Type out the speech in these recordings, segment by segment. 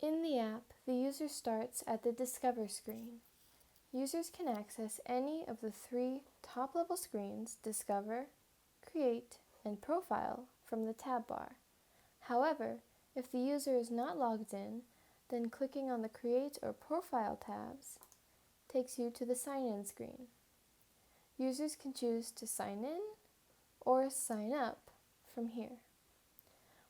In the app, the user starts at the Discover screen. Users can access any of the three top-level screens, Discover, Create, and Profile, from the tab bar. However, if the user is not logged in, then clicking on the Create or Profile tabs takes you to the Sign In screen. Users can choose to sign in or sign up from here.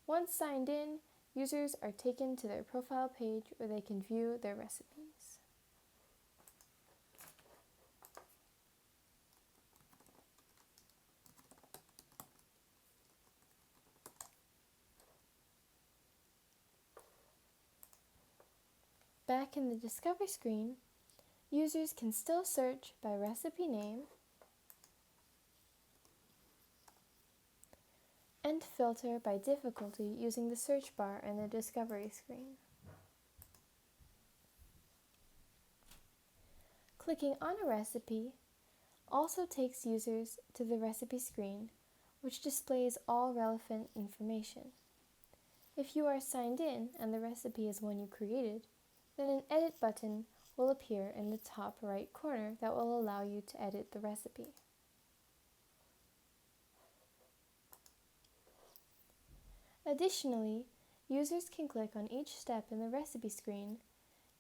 Once signed in, users are taken to their profile page where they can view their recipes. Back in the Discover screen, users can still search by recipe name and filter by difficulty using the search bar in the Discovery screen. Clicking on a recipe also takes users to the recipe screen, which displays all relevant information. If you are signed in and the recipe is one you created, then an Edit button will appear in the top right corner that will allow you to edit the recipe. Additionally, users can click on each step in the recipe screen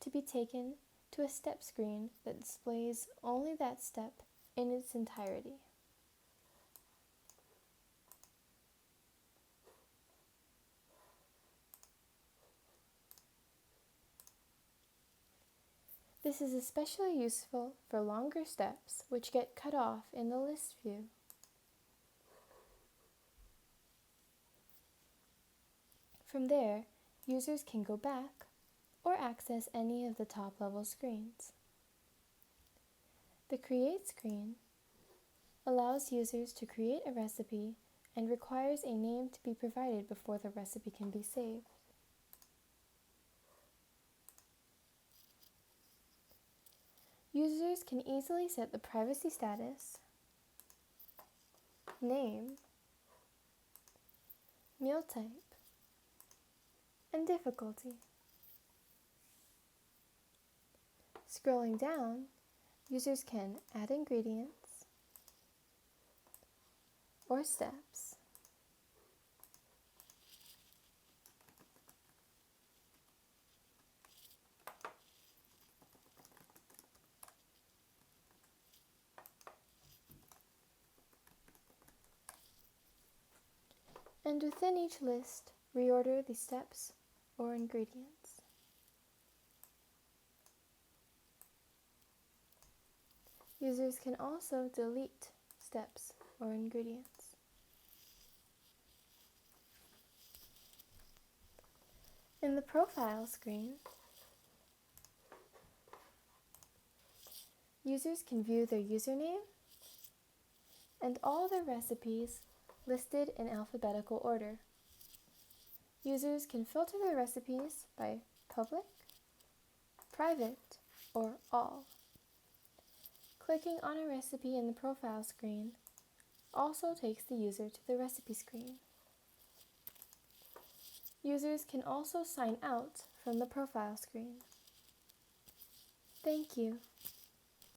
to be taken to a step screen that displays only that step in its entirety. This is especially useful for longer steps which get cut off in the list view. From there, users can go back or access any of the top-level screens. The Create screen allows users to create a recipe and requires a name to be provided before the recipe can be saved. Users can easily set the privacy status, name, meal type, and difficulty. Scrolling down, users can add ingredients or steps, and within each list, reorder the steps or ingredients. Users can also delete steps or ingredients. In the Profile screen, users can view their username and all their recipes listed in alphabetical order. Users can filter their recipes by public, private, or all. Clicking on a recipe in the Profile screen also takes the user to the recipe screen. Users can also sign out from the Profile screen. Thank you.